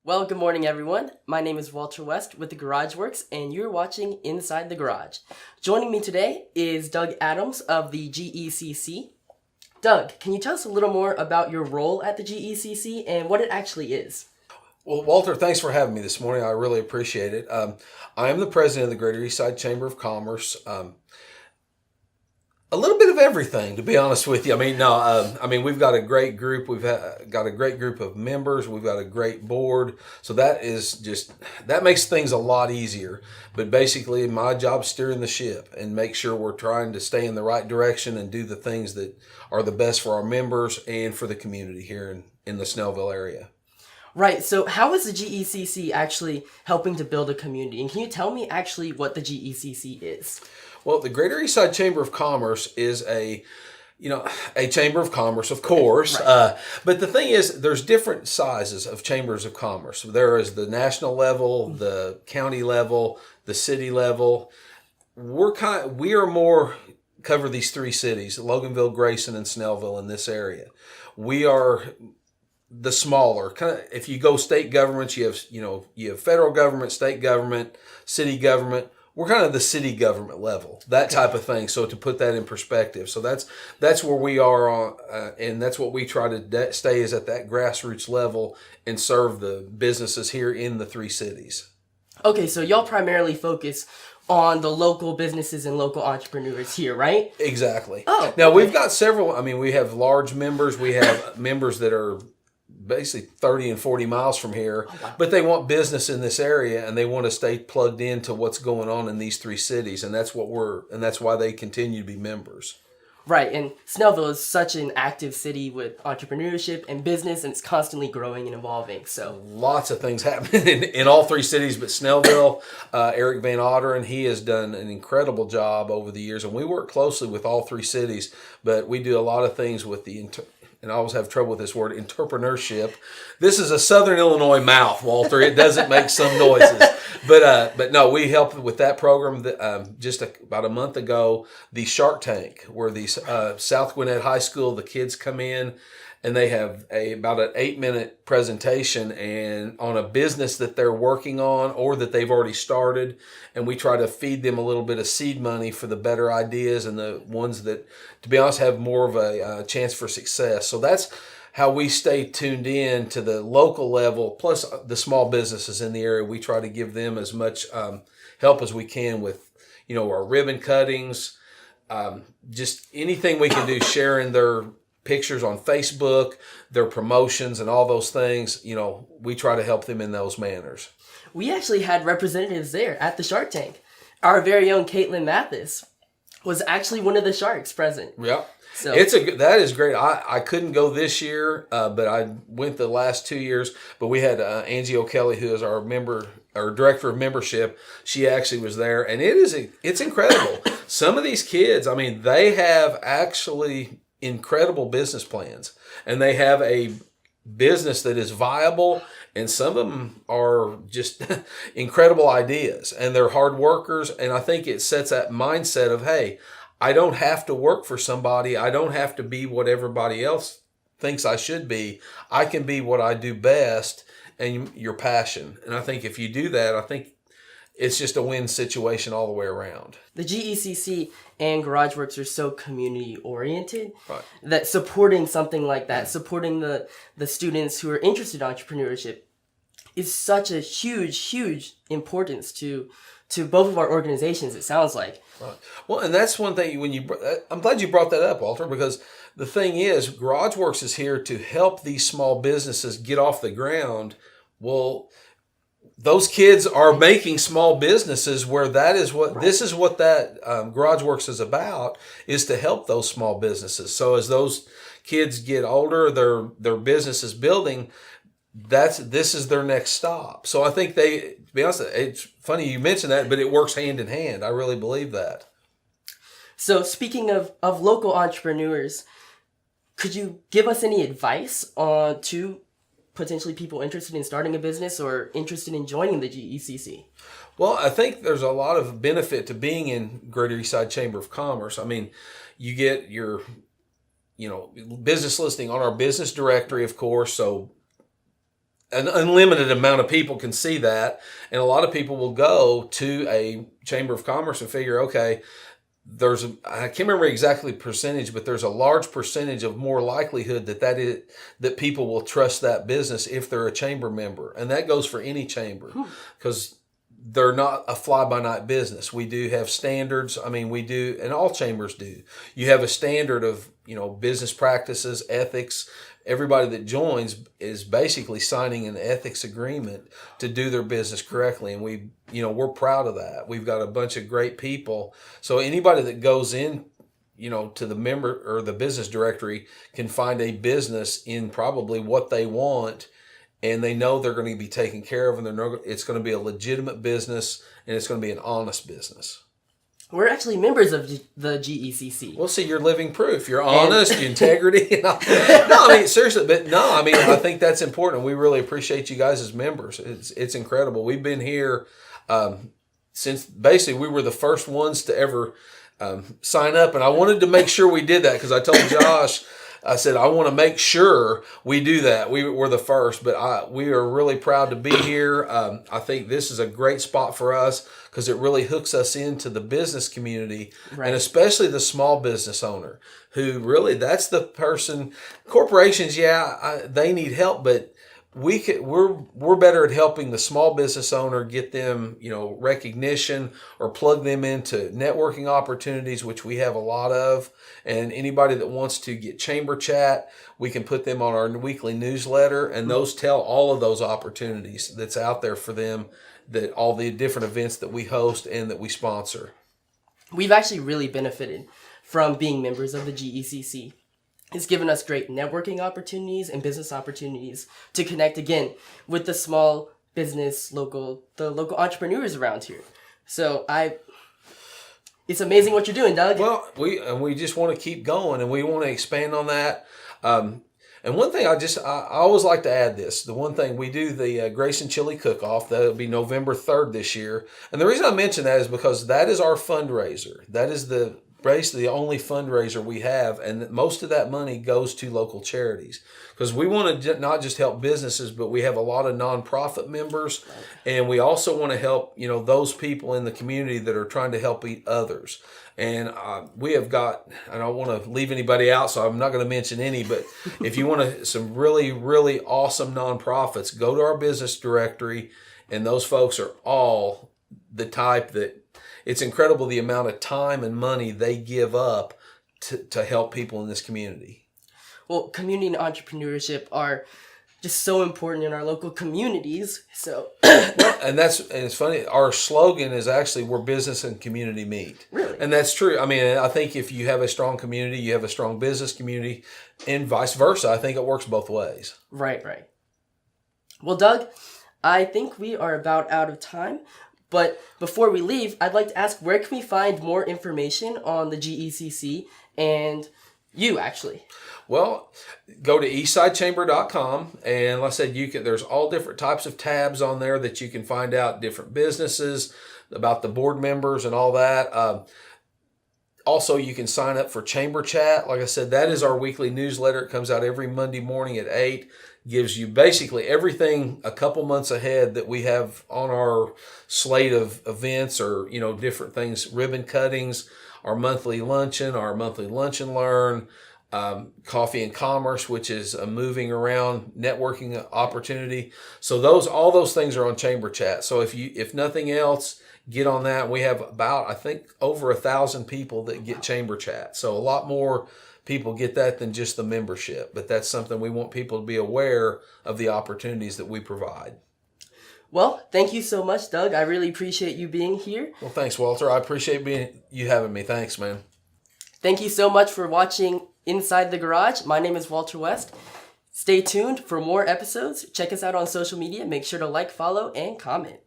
Well, good morning, everyone. My name is Walter West with the GarageWorx, and you're watching Inside the Garage. Joining me today is Doug Adams of the GECC. Doug, can you tell us a little more about your role at the GECC and what it actually is? Well, Walter, thanks for having me this morning. I really appreciate it. I am the president of the Greater Eastside Chamber of Commerce. A little bit of everything, to be honest with you. We've got a great group. Got a great group of members. We've got a great board. So that makes things a lot easier. But basically, my job is steering the ship and make sure we're trying to stay in the right direction and do the things that are the best for our members and for the community here in the Snellville area. Right, so how is the GECC actually helping to build a community? And can you tell me actually what the GECC is? Well, the Greater Eastside Chamber of Commerce is a chamber of commerce, of course. Right. But the thing is, there's different sizes of chambers of commerce. There is the national level, the county level, the city level. We are more cover these three cities: Loganville, Grayson, and Snellville in this area. We are the smaller kind of. If you go state governments, you have federal government, state government, city government. We're kind of the city government level, that type of thing. So to put that in perspective, so that's where we are on, and that's what we try to stay is at that grassroots level and serve the businesses here in the three cities. Okay, so y'all primarily focus on the local businesses and local entrepreneurs here, right? Exactly. Oh, now okay. we've got several. We have large members. We have members that are basically 30 and 40 miles from here, but they want business in this area and they want to stay plugged into what's going on in these three cities, and that's why they continue to be members. Right, and Snellville is such an active city with entrepreneurship and business, and it's constantly growing and evolving. So lots of things happening in all three cities, but Snellville, Eric Van Otteren, he has done an incredible job over the years, and we work closely with all three cities, but we do a lot of things with and I always have trouble with this word, entrepreneurship. This is a Southern Illinois mouth, Walter. It doesn't make some noises. But no, we helped with that program just about a month ago, the Shark Tank, where the South Gwinnett High School, the kids come in and they have about an 8-minute presentation and on a business that they're working on or that they've already started. And we try to feed them a little bit of seed money for the better ideas and the ones that, to be honest, have more of a chance for success. So that's how we stay tuned in to the local level, plus the small businesses in the area. We try to give them as much help as we can with, our ribbon cuttings, just anything we can do, sharing their pictures on Facebook, their promotions and all those things. We try to help them in those manners. we actually had representatives there at the Shark Tank. Our very own Caitlin Mathis was actually one of the sharks present. Yep. So That is great. I couldn't go this year, but I went the last 2 years. But we had Angie O'Kelly, who is our director of membership. She actually was there, and it's incredible. Some of these kids, they have actually incredible business plans, and they have a business that is viable, and some of them are just incredible ideas, and they're hard workers. And I think it sets that mindset of, hey, I don't have to work for somebody. I don't have to be what everybody else thinks I should be. I can be what I do best and your passion. And I think if you do that, I think it's just a win situation all the way around. The GECC and GarageWorx are so community oriented, Right. that supporting something like that, supporting the students who are interested in entrepreneurship is such a huge importance to both of our organizations, it sounds like. Right. Well, and that's one thing I'm glad you brought that up, Walter, because the thing is, GarageWorx is here to help these small businesses get off the ground. Well, those kids are making small businesses where this is what that GarageWorx is about, is to help those small businesses. So as those kids get older, their business is building, this is their next stop. So I think to be honest, it's funny you mentioned that, but it works hand in hand. I really believe that. So speaking of local entrepreneurs, could you give us any advice to potentially people interested in starting a business or interested in joining the GECC? Well, I think there's a lot of benefit to being in Greater Eastside Chamber of Commerce. You get your, business listing on our business directory, of course. So an unlimited amount of people can see that. And a lot of people will go to a Chamber of Commerce and figure, okay, I can't remember exactly the percentage, but there's a large percentage of more likelihood that people will trust that business if they're a chamber member. And that goes for any chamber because they're not a fly-by-night business. We do have standards. I mean, we do, and all chambers do. You have a standard of, business practices, ethics. Everybody that joins is basically signing an ethics agreement to do their business correctly. And we're proud of that. We've got a bunch of great people. So anybody that goes in, to the member or the business directory can find a business in probably what they want, and they know they're going to be taken care of, and it's going to be a legitimate business, and it's going to be an honest business. We're actually members of the GECC. Well, see, you're living proof. You're honest, your integrity. No, I mean, seriously, but no, I mean, I think that's important. We really appreciate you guys as members. It's incredible. We've been here since basically we were the first ones to ever sign up, and I wanted to make sure we did that because I told Josh, I said, I want to make sure we do that. We were the first, but we are really proud to be here. I think this is a great spot for us because it really hooks us into the business community, right, and especially the small business owner who really, that's the person. Corporations, they need help, but we're better at helping the small business owner get them, recognition or plug them into networking opportunities, which we have a lot of. And anybody that wants to get chamber chat, we can put them on our weekly newsletter, and those tell all of those opportunities that's out there for them, that all the different events that we host and that we sponsor. We've actually really benefited from being members of the GECC. It's given us great networking opportunities and business opportunities to connect again with the small business, the local entrepreneurs around here. So it's amazing what you're doing, Doug. Well, we just want to keep going, and we want to expand on that. And one thing I always like to add this. The one thing we do, the Grayson Chili Cook-Off, that'll be November 3rd this year. And the reason I mention that is because that is our fundraiser. That is basically the only fundraiser we have, and most of that money goes to local charities because we want to not just help businesses, but we have a lot of nonprofit members, and we also want to help those people in the community that are trying to help others. And we have got, I don't want to leave anybody out, so I'm not going to mention any, but if you want some really, really awesome nonprofits, go to our business directory, and those folks are all the type that it's incredible the amount of time and money they give up to help people in this community. Well, community and entrepreneurship are just so important in our local communities. So, and it's funny. Our slogan is actually "Where business and community meet." Really, and that's true. I mean, I think if you have a strong community, you have a strong business community, and vice versa. I think it works both ways. Right. Well, Doug, I think we are about out of time. But before we leave, I'd like to ask, where can we find more information on the GECC and you, actually? Well, go to eastsidechamber.com, and like I said, there's all different types of tabs on there that you can find out different businesses, about the board members and all that. Also, you can sign up for Chamber Chat. Like I said, that is our weekly newsletter. It comes out every Monday morning at 8. Gives you basically everything a couple months ahead that we have on our slate of events or, different things, ribbon cuttings, our monthly luncheon learn, Coffee and Commerce, which is a moving around networking opportunity. So all those things are on Chamber Chat. So if nothing else, get on that. We have about, I think, over 1,000 people that get Chamber Chat. So a lot more people get that than just the membership, but that's something we want people to be aware of, the opportunities that we provide. Well, thank you so much, Doug. I really appreciate you being here. Well, thanks, Walter. I appreciate you having me. Thanks, man. Thank you so much for watching Inside the Garage. My name is Walter West. Stay tuned for more episodes. Check us out on social media. Make sure to like, follow, and comment.